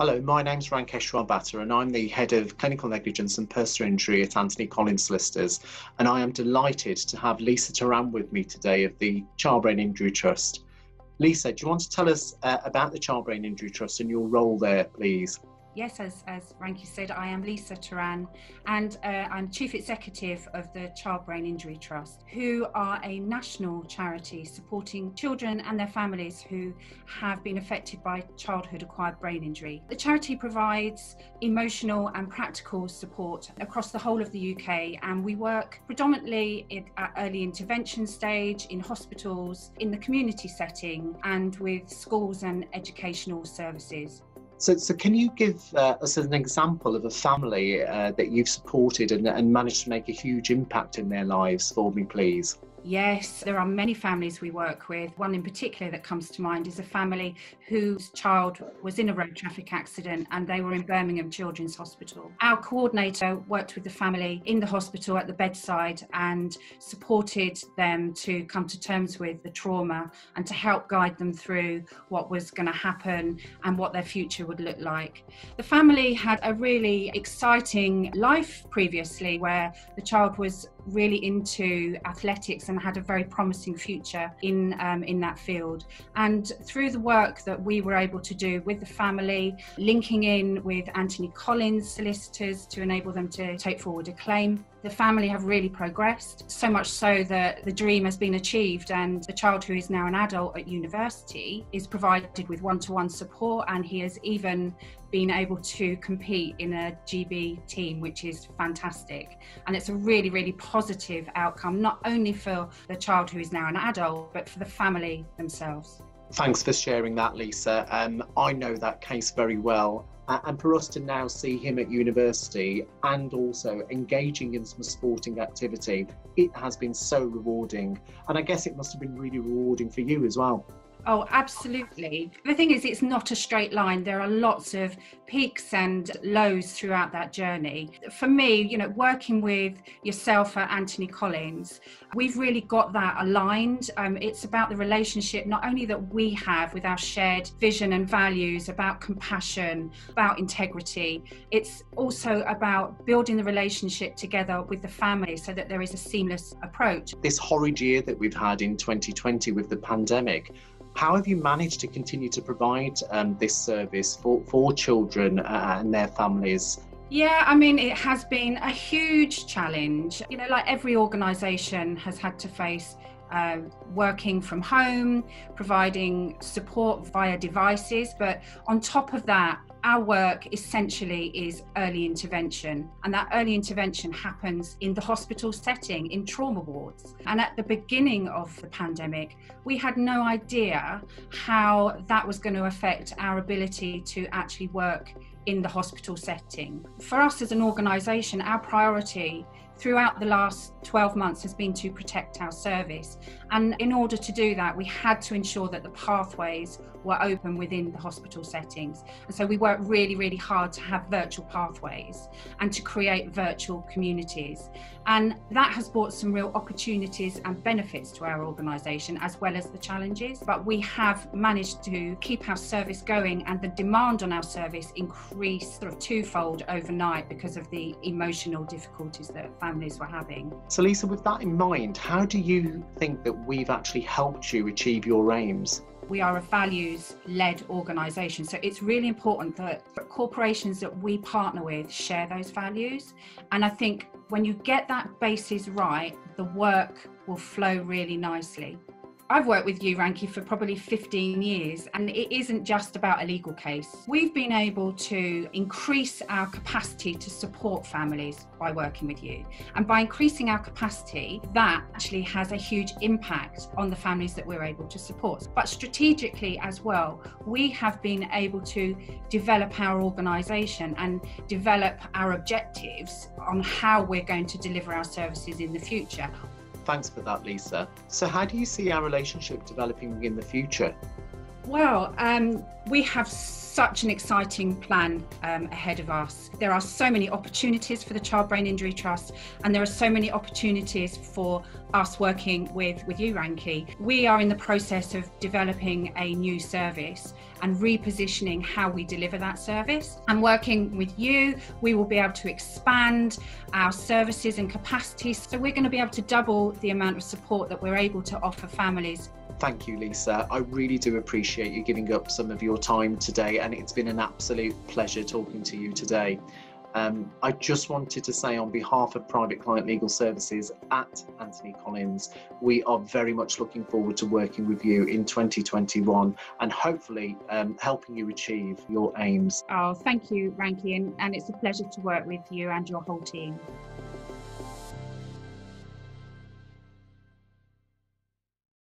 Hello, my name's Rankesh Bhatta and I'm the Head of Clinical Negligence and Personal Injury at Anthony Collins Solicitors, and I am delighted to have Lisa Turan with me today of the Child Brain Injury Trust. Lisa, do you want to tell us about the Child Brain Injury Trust and your role there, please? Yes, as Ranky said, I am Lisa Turan and I'm Chief Executive of the Child Brain Injury Trust, who are a national charity supporting children and their families who have been affected by childhood-acquired brain injury. The charity provides emotional and practical support across the whole of the UK, and we work predominantly at early intervention stage, in hospitals, in the community setting, and with schools and educational services. So can you give us an example of a family that you've supported and managed to make a huge impact in their lives for me, please? Yes, there are many families we work with. One in particular that comes to mind is a family whose child was in a road traffic accident and they were in Birmingham Children's Hospital. Our coordinator worked with the family in the hospital at the bedside and supported them to come to terms with the trauma and to help guide them through what was going to happen and what their future would look like. The family had a really exciting life previously where the child was really into athletics and had a very promising future in that field. And through the work that we were able to do with the family, linking in with Anthony Collins solicitors to enable them to take forward a claim, the family have really progressed, so much so that the dream has been achieved, and the child, who is now an adult at university, is provided with one-to-one support, and he has even been able to compete in a GB team, which is fantastic. And it's a really, really positive outcome, not only for the child who is now an adult, but for the family themselves. Thanks for sharing that, Lisa. I know that case very well. And for us to now see him at university and also engaging in some sporting activity, it has been so rewarding. And I guess it must have been really rewarding for you as well. Oh, absolutely. The thing is, it's not a straight line. There are lots of peaks and lows throughout that journey. For me, working with yourself at Anthony Collins, we've really got that aligned. It's about the relationship, not only that we have with our shared vision and values about compassion, about integrity. It's also about building the relationship together with the family so that there is a seamless approach. This horrid year that we've had in 2020 with the pandemic, how have you managed to continue to provide this service for children and their families? Yeah, I mean, it has been a huge challenge. Like every organisation has had to face working from home, providing support via devices. But on top of that, our work essentially is early intervention, and that early intervention happens in the hospital setting, in trauma wards. And at the beginning of the pandemic, we had no idea how that was going to affect our ability to actually work in the hospital setting. For us as an organisation, our priority throughout the last 12 months has been to protect our service. And in order to do that, we had to ensure that the pathways were open within the hospital settings. And so we worked really, really hard to have virtual pathways and to create virtual communities. And that has brought some real opportunities and benefits to our organisation, as well as the challenges. But we have managed to keep our service going, and the demand on our service increased sort of twofold overnight because of the emotional difficulties that families were having. So Lisa, with that in mind, how do you think that we've actually helped you achieve your aims? We are a values-led organisation, so it's really important that corporations that we partner with share those values. And I think when you get that basis right, the work will flow really nicely. I've worked with you, Ranky, for probably 15 years, and it isn't just about a legal case. We've been able to increase our capacity to support families by working with you. And by increasing our capacity, that actually has a huge impact on the families that we're able to support. But strategically as well, we have been able to develop our organisation and develop our objectives on how we're going to deliver our services in the future. Thanks for that, Lisa. So how do you see our relationship developing in the future? Well, we have such an exciting plan ahead of us. There are so many opportunities for the Child Brain Injury Trust, and there are so many opportunities for us working with you, Ranky. We are in the process of developing a new service and repositioning how we deliver that service. And working with you, we will be able to expand our services and capacities. So we're going to be able to double the amount of support that we're able to offer families. Thank you, Lisa. I really do appreciate you giving up some of your time today, and it's been an absolute pleasure talking to you today. I just wanted to say, on behalf of Private Client Legal Services at Anthony Collins, we are very much looking forward to working with you in 2021 and hopefully helping you achieve your aims. Oh, thank you, Ranky, and it's a pleasure to work with you and your whole team.